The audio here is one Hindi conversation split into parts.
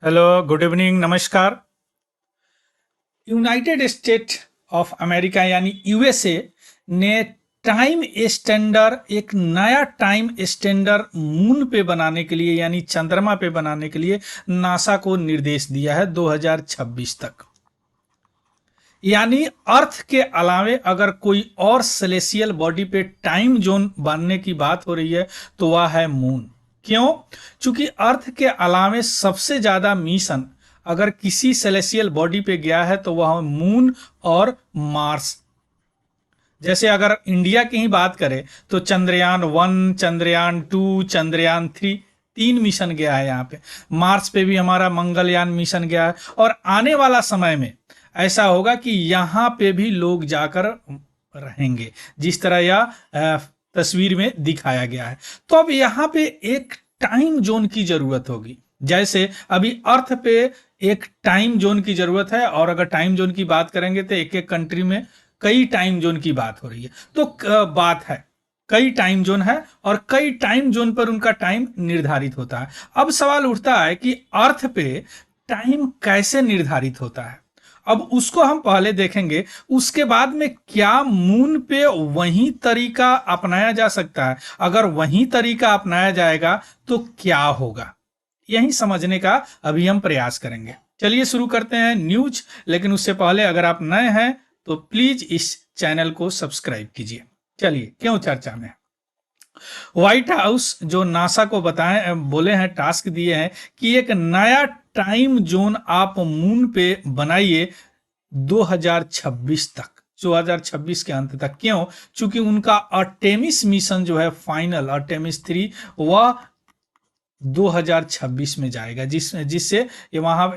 हेलो, गुड इवनिंग, नमस्कार। यूनाइटेड स्टेट ऑफ अमेरिका यानी यूएसए ने टाइम स्टैंडर्ड एक नया टाइम स्टैंडर्ड मून पे बनाने के लिए यानी चंद्रमा पे बनाने के लिए नासा को निर्देश दिया है 2026 तक। यानी अर्थ के अलावे अगर कोई और सेलेसियल बॉडी पे टाइम जोन बनने की बात हो रही है तो वह है मून। क्यों? क्योंकि अर्थ के अलावे सबसे ज्यादा मिशन अगर किसी सेलेसियल बॉडी पे गया है तो वह मून और मार्स। जैसे अगर इंडिया की ही बात करें तो चंद्रयान 1, चंद्रयान 2, चंद्रयान 3 तीन मिशन गया है यहाँ पे। मार्स पे भी हमारा मंगलयान मिशन गया है और आने वाला समय में ऐसा होगा कि यहाँ पे भी लोग जाकर रहेंगे जिस तरह यह तस्वीर में दिखाया गया है। तो अब यहाँ पे एक टाइम जोन की जरूरत होगी। जैसे अभी अर्थ पे एक टाइम जोन की जरूरत है और अगर टाइम जोन की बात करेंगे तो एक एक कंट्री में कई टाइम जोन की बात हो रही है। तो बात है कई टाइम जोन है और कई टाइम जोन पर उनका टाइम निर्धारित होता है। अब सवाल उठता है कि अर्थ पे टाइम कैसे निर्धारित होता है। अब उसको हम पहले देखेंगे, उसके बाद में क्या मून पे वही तरीका अपनाया जा सकता है। अगर वही तरीका अपनाया जाएगा तो क्या होगा, यही समझने का अभी हम प्रयास करेंगे। चलिए शुरू करते हैं न्यूज। लेकिन उससे पहले अगर आप नए हैं तो प्लीज इस चैनल को सब्सक्राइब कीजिए। चलिए क्यों चर्चा में। व्हाइट हाउस जो नासा को बताए बोले हैं, टास्क दिए हैं कि एक नया टाइम जोन आप मून पे बनाइए 2026 तक, 2026 के अंत तक। क्यों? क्योंकि उनका अर्टेमिस मिशन जो है फाइनल अर्टेमिस 3 वह 2026 में जाएगा, जिससे ये वहां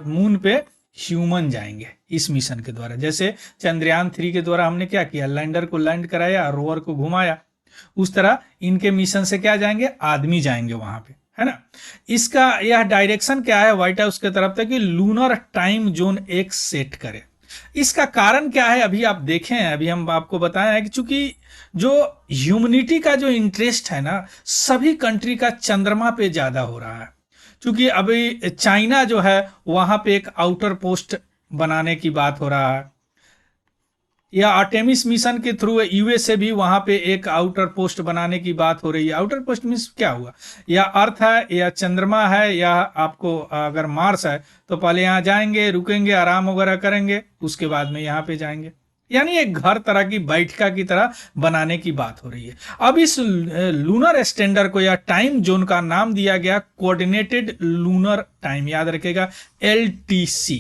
मून पे ह्यूमन जाएंगे इस मिशन के द्वारा। जैसे चंद्रयान 3 के द्वारा हमने क्या किया, लैंडर को लैंड कराया, रोवर को घुमाया, उस तरह इनके मिशन से क्या जाएंगे, आदमी जाएंगे वहां पे, है ना। इसका यह डायरेक्शन क्या है व्हाइट हाउस की तरफ से कि लूनर टाइम जोन एक सेट करे। इसका कारण क्या है अभी आप देखें, अभी हम आपको बताए हैं कि चूंकि जो ह्यूमनिटी का जो इंटरेस्ट है ना, सभी कंट्री का चंद्रमा पे ज्यादा हो रहा है। क्योंकि अभी चाइना जो है वहां पे एक आउटर पोस्ट बनाने की बात हो रहा है, या आर्टेमिस मिशन के थ्रू यूएसए भी वहां पे एक आउटर पोस्ट बनाने की बात हो रही है। आउटर पोस्ट मीन्स क्या हुआ, या अर्थ है या चंद्रमा है या आपको अगर मार्स है तो पहले यहाँ जाएंगे, रुकेंगे, आराम वगैरह करेंगे, उसके बाद में यहाँ पे जाएंगे। यानी एक घर तरह की बैठका की तरह बनाने की बात हो रही है। अब इस लूनर स्टैंडर्ड को या टाइम जोन का नाम दिया गया कोऑर्डिनेटेड लूनर टाइम, याद रखेगा LTC,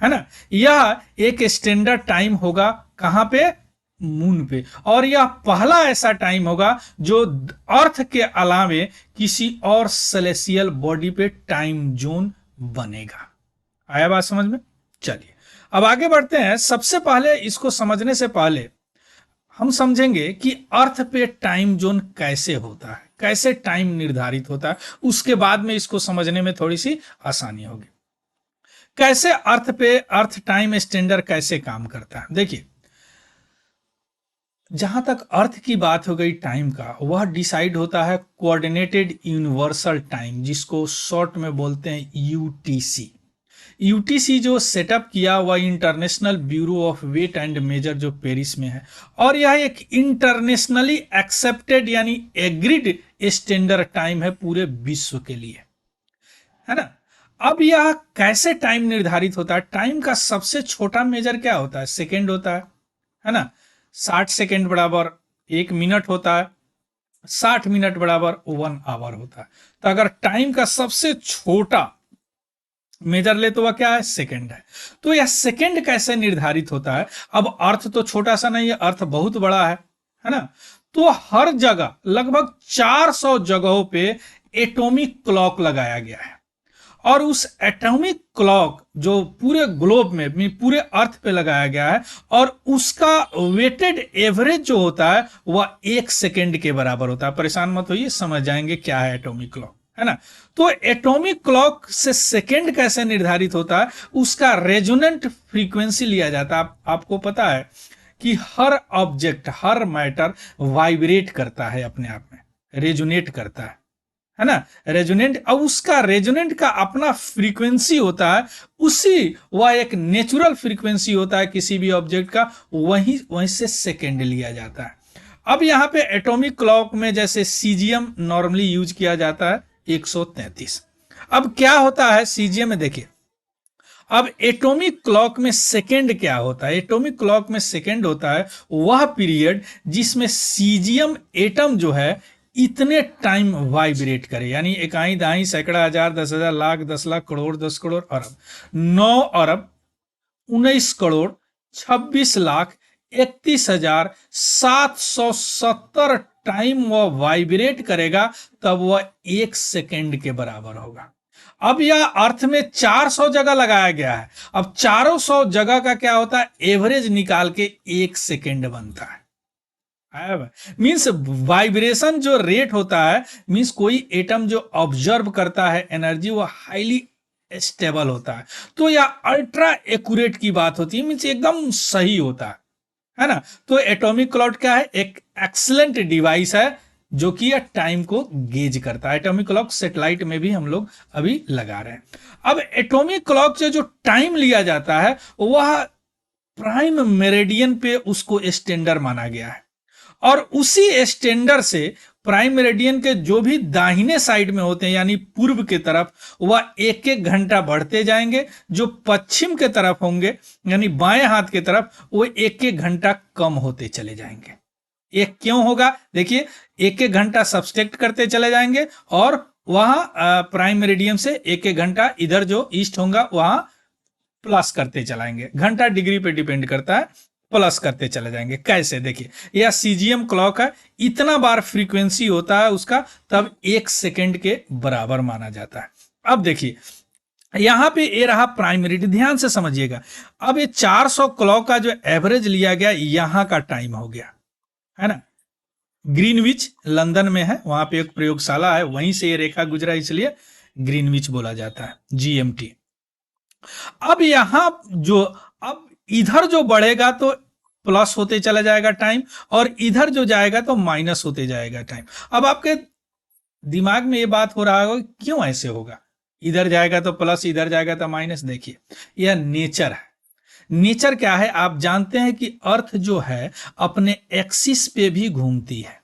है ना। यह एक स्टैंडर्ड टाइम होगा कहां पे, मून पे। और यह पहला ऐसा टाइम होगा जो अर्थ के अलावे किसी और सेलेसियल बॉडी पे टाइम जोन बनेगा। आया बात समझ में? चलिए अब आगे बढ़ते हैं। सबसे पहले इसको समझने से पहले हम समझेंगे कि अर्थ पे टाइम जोन कैसे होता है, कैसे टाइम निर्धारित होता है। उसके बाद में इसको समझने में थोड़ी सी आसानी होगी। कैसे अर्थ पे अर्थ टाइम स्टैंडर्ड कैसे काम करता है। देखिए, जहां तक अर्थ की बात हो गई टाइम का, वह डिसाइड होता है कोऑर्डिनेटेड यूनिवर्सल टाइम, जिसको शॉर्ट में बोलते हैं यूटीसी। यूटीसी जो सेटअप किया वह international bureau of weight and measure जो पेरिस में है, और यह एक इंटरनेशनली एक्सेप्टेड यानी एग्रीड स्टैंडर्ड टाइम है पूरे विश्व के लिए, है ना। अब यह कैसे टाइम निर्धारित होता है। टाइम का सबसे छोटा मेजर क्या होता है, सेकेंड होता है ना। 60 सेकेंड बराबर 1 मिनट होता है, 60 मिनट बराबर 1 आवर होता है। तो अगर टाइम का सबसे छोटा मेजर ले तो वह क्या है, सेकेंड है। तो यह सेकेंड कैसे निर्धारित होता है। अब अर्थ तो छोटा सा नहीं है, अर्थ बहुत बड़ा है ना। तो हर जगह लगभग 400 जगहों पे एटॉमिक क्लॉक लगाया गया है, और उस एटॉमिक क्लॉक जो पूरे ग्लोब में पूरे अर्थ पे लगाया गया है, और उसका वेटेड एवरेज जो होता है वह 1 सेकेंड के बराबर होता है। परेशान मत होइए, समझ जाएंगे क्या है एटॉमिक क्लॉक, है ना। तो एटॉमिक क्लॉक से सेकेंड कैसे निर्धारित होता है, उसका रेजोनेंट फ्रीक्वेंसी लिया जाता है। आपको पता है कि हर ऑब्जेक्ट, हर मैटर वाइब्रेट करता है अपने आप में, रेजोनेट करता है है ना, रेजोनेंट। अब उसका रेजोनेंट का अपना फ्रीक्वेंसी होता है, उसी वह एक नेचुरल फ्रीक्वेंसी होता है किसी भी ऑब्जेक्ट का, वहीं वहीं से सेकेंड लिया जाता है। अब यहाँ पे एटॉमिक क्लॉक में जैसे सीजियम नॉर्मली यूज किया जाता है 133। अब क्या होता है सीजियम में, देखिए अब एटॉमिक क्लॉक में सेकेंड क्या होता है, एटॉमिक क्लॉक में सेकेंड होता है वह पीरियड जिसमें सीजियम एटम जो है इतने टाइम वाइब्रेट करे, यानी इकाई दहाई सैकड़ा हजार 10,000 लाख 10 लाख करोड़ 10 करोड़ अरब 9 अरब 19 करोड़ 26 लाख 31,770 टाइम वह वाइब्रेट करेगा, तब वह 1 सेकेंड के बराबर होगा। अब यह अर्थ में 400 जगह लगाया गया है। अब 400 जगह का क्या होता है, एवरेज निकाल के 1 सेकेंड बनता है। मीन्स वाइब्रेशन जो रेट होता है, मीन्स कोई एटम जो ऑब्जर्व करता है एनर्जी, वो हाईली स्टेबल होता है, तो यह अल्ट्रा एक्यूरेट की बात होती है, मीन्स एकदम सही होता है ना। तो एटॉमिक क्लॉक क्या है, एक एक्सलेंट डिवाइस है जो कि यह टाइम को गेज करता है। एटॉमिक क्लॉक सेटेलाइट में भी हम लोग अभी लगा रहे हैं। अब एटॉमिक क्लॉक से जो टाइम लिया जाता है वह प्राइम मेरिडियन पे उसको स्टैंडर्ड माना गया है, और उसी स्टैंडर्ड से प्राइम मेरिडियन के जो भी दाहिने साइड में होते हैं यानी पूर्व की तरफ, वह 1-1 घंटा बढ़ते जाएंगे, जो पश्चिम के तरफ होंगे यानी बाएं हाथ की तरफ, वो 1-1 घंटा कम होते चले जाएंगे। ये क्यों होगा, देखिए 1-1 घंटा सब्सट्रैक्ट करते चले जाएंगे, और वहां प्राइम मेरिडियन से 1-1 घंटा इधर जो ईस्ट होगा वहां प्लस करते चलाएंगे, घंटा डिग्री पे डिपेंड करता है, प्लस करते चले जाएंगे। कैसे, देखिए यह सीजियम क्लॉक है, इतना बार फ्रीक्वेंसी होता है उसका, तब 1 सेकेंड के बराबर माना जाता है। अब देखिए यहां पे ये रहा प्राइमरी, ध्यान से समझिएगा। अब ये 400 क्लॉक का जो एवरेज लिया गया, यहां का टाइम हो गया, है ना। ग्रीनविच लंदन में है, वहां पे एक प्रयोगशाला है, वहीं से ये रेखा गुजरा, इसलिए ग्रीनविच बोला जाता है, जीएमटी। अब यहां जो, अब इधर जो बढ़ेगा तो प्लस होते चला जाएगा टाइम, और इधर जो जाएगा तो माइनस होते जाएगा टाइम। अब आपके दिमाग में ये बात हो रहा होगा क्यों ऐसे होगा, इधर जाएगा तो प्लस इधर जाएगा तो माइनस। देखिए यह नेचर है। नेचर क्या है, आप जानते हैं कि अर्थ जो है अपने एक्सिस पे भी घूमती है,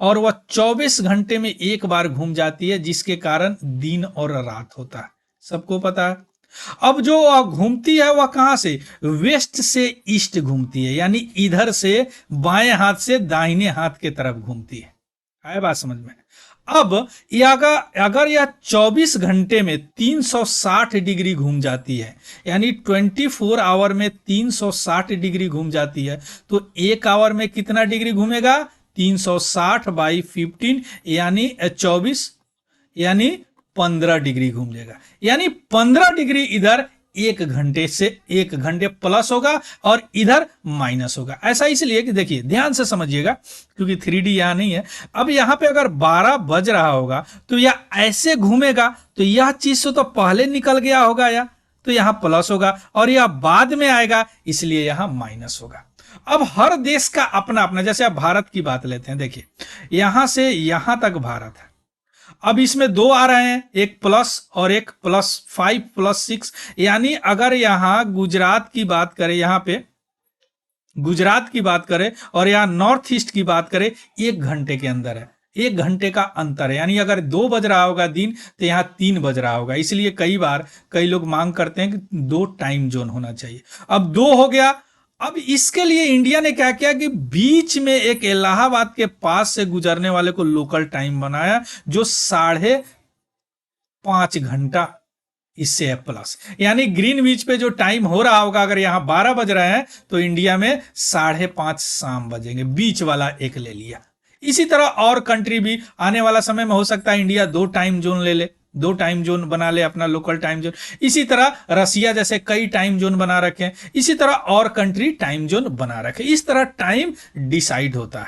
और वह 24 घंटे में एक बार घूम जाती है, जिसके कारण दिन और रात होता है, सबको पता है। अब जो वह घूमती है वह कहां से, वेस्ट से ईस्ट घूमती है, यानी इधर से बाएं हाथ से दाहिने हाथ के तरफ घूमती है बात समझ में। अब अगर यह 24 घंटे में 360 डिग्री घूम जाती है, यानी 24 आवर में 360 डिग्री घूम जाती है, तो एक आवर में कितना डिग्री घूमेगा, 360 बाई 15 यानी 24, यानी 15 डिग्री घूम लेगा, यानी 15 डिग्री इधर 1 घंटे से 1 घंटे प्लस होगा, और इधर माइनस होगा। ऐसा इसलिए कि देखिए ध्यान से समझिएगा, क्योंकि 3D यहां नहीं है। अब यहां पे अगर 12 बज रहा होगा तो यह ऐसे घूमेगा, तो यह चीज से तो पहले निकल गया होगा या, तो यहां प्लस होगा, और यह बाद में आएगा, इसलिए यहां माइनस होगा। अब हर देश का अपना अपना, जैसे आप भारत की बात लेते हैं, देखिए यहां से यहां तक भारत है, अब इसमें 2 आ रहे हैं, एक प्लस और एक +5 +6, यानी अगर यहां गुजरात की बात करें, यहां पे गुजरात की बात करें और यहां नॉर्थ ईस्ट की बात करें, 1 घंटे के अंदर है, 1 घंटे का अंतर है, यानी अगर 2 बज रहा होगा दिन, तो यहाँ 3 बज रहा होगा। इसलिए कई बार कई लोग मांग करते हैं कि 2 टाइम जोन होना चाहिए। अब 2 हो गया। अब इसके लिए इंडिया ने क्या किया कि बीच में एक इलाहाबाद के पास से गुजरने वाले को लोकल टाइम बनाया, जो 5.5 घंटा इससे है प्लस, यानी ग्रीनविच पे जो टाइम हो रहा होगा, अगर यहां 12 बज रहे हैं तो इंडिया में 5:30 शाम बजेंगे, बीच वाला एक ले लिया। इसी तरह और कंट्री भी आने वाला समय में हो सकता है इंडिया 2 टाइम जोन ले ले, 2 टाइम जोन बना ले अपना लोकल टाइम जोन। इसी तरह रसिया जैसे कई टाइम जोन बना रखे हैं, इसी तरह और कंट्री टाइम जोन बना रखे, इस तरह टाइम डिसाइड होता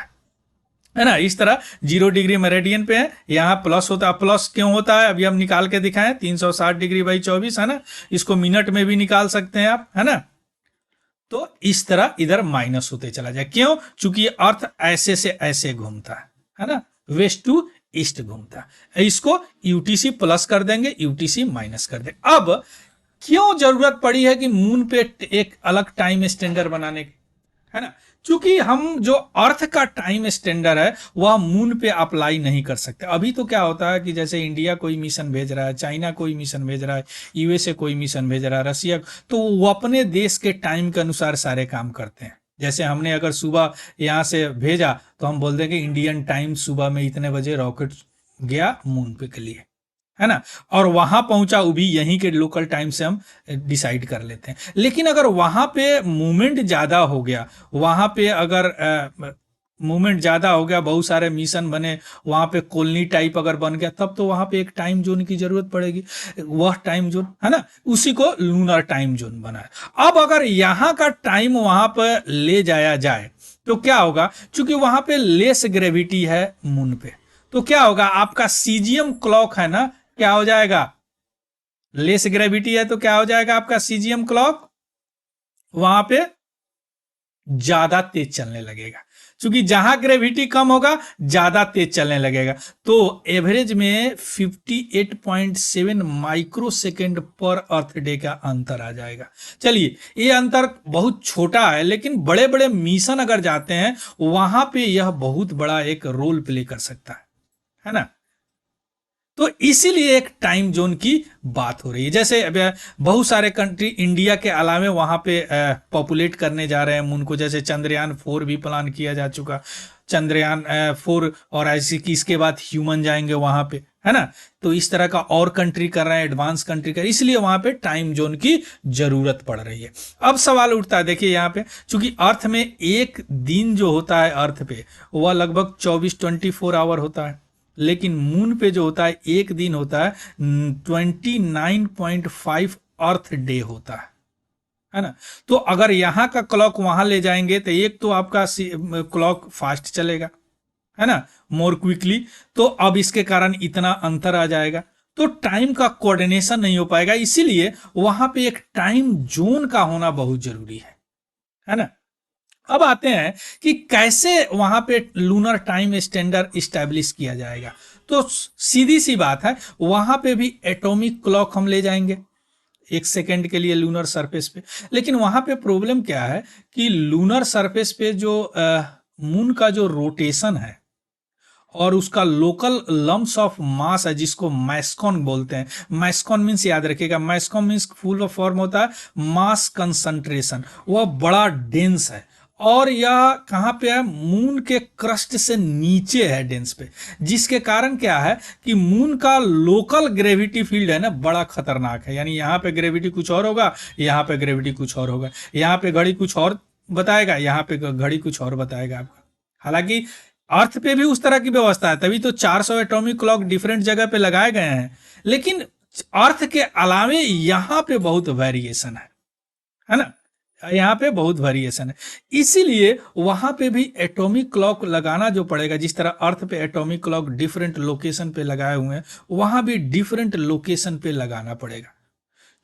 है ना। इस तरह 0 डिग्री मेरिडियन पे है, यहाँ प्लस होता है। प्लस क्यों होता है अभी हम निकाल के दिखाएं, 360 डिग्री बाई 24 है ना, इसको मिनट में भी निकाल सकते हैं आप, है ना। तो इस तरह इधर माइनस होते चला जाए, क्यों, चूंकि अर्थ ऐसे से ऐसे घूमता है ना, वेस्ट टू ईस्ट घूमता है। इसको यूटीसी प्लस कर देंगे, यूटीसी माइनस कर देंगे। अब क्यों जरूरत पड़ी है कि मून पे एक अलग टाइम स्टैंडर्ड बनाने की, है ना? क्योंकि हम जो अर्थ का टाइम स्टैंडर्ड है वह मून पे अप्लाई नहीं कर सकते। अभी तो क्या होता है कि जैसे इंडिया कोई मिशन भेज रहा है, चाइना कोई मिशन भेज रहा है, यूएसए कोई मिशन भेज रहा है, रसिया, तो वो अपने देश के टाइम के अनुसार सारे काम करते हैं। जैसे हमने अगर सुबह यहाँ से भेजा तो हम बोल देंगे इंडियन टाइम सुबह में इतने बजे रॉकेट गया मून पे के लिए, है ना? और वहां पहुंचा वो भी यहीं के लोकल टाइम से हम डिसाइड कर लेते हैं। लेकिन अगर वहां पे मूवमेंट ज्यादा हो गया, वहां पे अगर मूवमेंट ज्यादा हो गया, बहुत सारे मिशन बने, वहां पे कॉलोनी टाइप अगर बन गया, तब तो वहां पे एक टाइम जोन की जरूरत पड़ेगी। वह टाइम जोन, है ना, उसी को लूनर टाइम जोन बना है। अब अगर यहाँ का टाइम वहां पर ले जाया जाए तो क्या होगा? क्योंकि वहां पे लेस ग्रेविटी है मून पे, तो क्या होगा? आपका सीजियम क्लॉक है ना, क्या हो जाएगा? लेस ग्रेविटी है तो क्या हो जाएगा? आपका सीजियम क्लॉक वहां पे ज्यादा तेज चलने लगेगा, क्योंकि जहां ग्रेविटी कम होगा ज्यादा तेज चलने लगेगा। तो एवरेज में 58.7 माइक्रो सेकेंड पर अर्थ डे का अंतर आ जाएगा। चलिए, ये अंतर बहुत छोटा है, लेकिन बड़े बड़े मिशन अगर जाते हैं वहां पे यह बहुत बड़ा एक रोल प्ले कर सकता है ना? तो इसीलिए एक टाइम जोन की बात हो रही है। जैसे अब बहुत सारे कंट्री इंडिया के अलावे वहां पे पॉपुलेट करने जा रहे हैं मून को। जैसे चंद्रयान 4 भी प्लान किया जा चुका, चंद्रयान 4, और ऐसी कि इसके बाद ह्यूमन जाएंगे वहां पे, है ना? तो इस तरह का और कंट्री कर रहे हैं, एडवांस कंट्री कर, इसलिए वहां पे टाइम जोन की जरूरत पड़ रही है। अब सवाल उठता है, देखिए यहाँ पे, चूंकि अर्थ में एक दिन जो होता है अर्थ पे वह लगभग 24 होता है, लेकिन मून पे जो होता है एक दिन होता है 29.5 अर्थ डे होता है ना? तो अगर यहाँ का क्लॉक वहां ले जाएंगे तो एक तो आपका क्लॉक फास्ट चलेगा, है ना, मोर क्विकली, तो अब इसके कारण इतना अंतर आ जाएगा, तो टाइम का कोऑर्डिनेशन नहीं हो पाएगा। इसीलिए वहां पे एक टाइम जोन का होना बहुत जरूरी है ना? अब आते हैं कि कैसे वहां पे लूनर टाइम स्टैंडर्ड इस्टेब्लिश किया जाएगा। तो सीधी सी बात है, वहां पे भी एटॉमिक क्लॉक हम ले जाएंगे 1 सेकेंड के लिए लूनर सरफेस पे। लेकिन वहां पे प्रॉब्लम क्या है कि लूनर सरफेस पे जो मून का जो रोटेशन है और उसका लोकल लम्स ऑफ मास है, जिसको मैस्कॉन बोलते हैं। मैस्कॉन मीन्स, याद रखिएगा, मैस्कॉन मीन्स फुल फॉर्म होता है मास कंसंट्रेशन, वह बड़ा डेंस है। और यह कहाँ पे है? मून के क्रस्ट से नीचे है, डेंस पे, जिसके कारण क्या है कि मून का लोकल ग्रेविटी फील्ड है ना, बड़ा खतरनाक है। यानी यहाँ पे ग्रेविटी कुछ और होगा, यहाँ पे ग्रेविटी कुछ और होगा, यहाँ पे घड़ी कुछ और बताएगा, यहाँ पे घड़ी कुछ और बताएगा आपका। हालांकि अर्थ पे भी उस तरह की व्यवस्था है, तभी तो 400 एटॉमिक क्लॉक डिफरेंट जगह पे लगाए गए हैं। लेकिन अर्थ के अलावे यहाँ पे बहुत वेरिएशन है ना? यहाँ पे बहुत वेरिएशन है, इसीलिए वहां पे भी एटॉमिक क्लॉक लगाना जो पड़ेगा। जिस तरह अर्थ पे एटॉमिक क्लॉक डिफरेंट लोकेशन पे लगाए हुए हैं, वहां भी डिफरेंट लोकेशन पे लगाना पड़ेगा।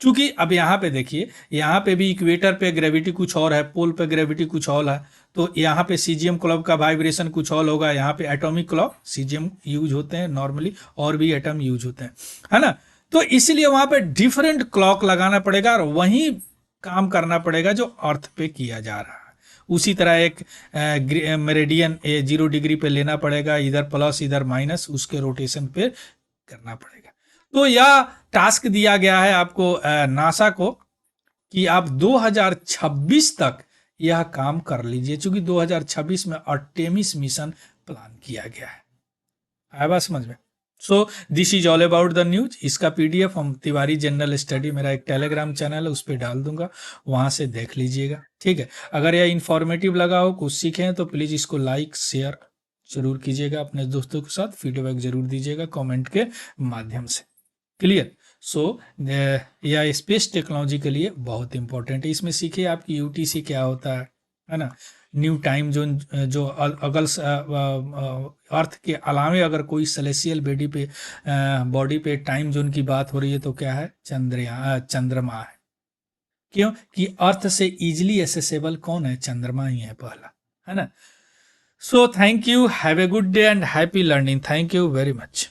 चूंकि अब यहाँ पे देखिए, यहाँ पे भी इक्वेटर पे ग्रेविटी कुछ और है, पोल पे ग्रेविटी कुछ और है, तो यहाँ पे सीजियम क्लॉक का वाइब्रेशन कुछ और होगा। यहाँ पे एटॉमिक क्लॉक, सीजियम यूज होते हैं नॉर्मली, और भी एटम यूज होते हैं, है ना? तो इसीलिए वहां पे डिफरेंट क्लॉक लगाना पड़ेगा और वहीं काम करना पड़ेगा जो अर्थ पे किया जा रहा है। उसी तरह एक मेरिडियन 0 डिग्री पे लेना पड़ेगा, इधर प्लस इधर माइनस, उसके रोटेशन पे करना पड़ेगा। तो यह टास्क दिया गया है आपको नासा को कि आप 2026 तक यह काम कर लीजिए, क्योंकि 2026 में अर्टेमिस मिशन प्लान किया गया है। आया बात समझ में? So this is all about the news. इसका पीडीएफ हम तिवारी जनरल स्टडी, मेरा एक टेलीग्राम चैनल है, उस पर डाल दूंगा, वहां से देख लीजिएगा, ठीक है? अगर यह इंफॉर्मेटिव लगा हो, कुछ सीखें, तो प्लीज इसको लाइक शेयर जरूर कीजिएगा अपने दोस्तों के साथ, फीडबैक जरूर दीजिएगा कमेंट के माध्यम से। क्लियर? सो यह स्पेस टेक्नोलॉजी के लिए बहुत इंपॉर्टेंट है। इसमें सीखिए आपकी यूटीसी क्या होता है ना? न्यू टाइम जोन, जो अगल अर्थ के अलावे अगर कोई सेलेसियल बॉडी पे टाइम जोन की बात हो रही है तो क्या है? चंद्रमा है। क्यों? कि अर्थ से इजिली एसेसेबल कौन है? चंद्रमा ही है पहला, है ना? So thank you. Have a good day and happy learning. Thank you very much.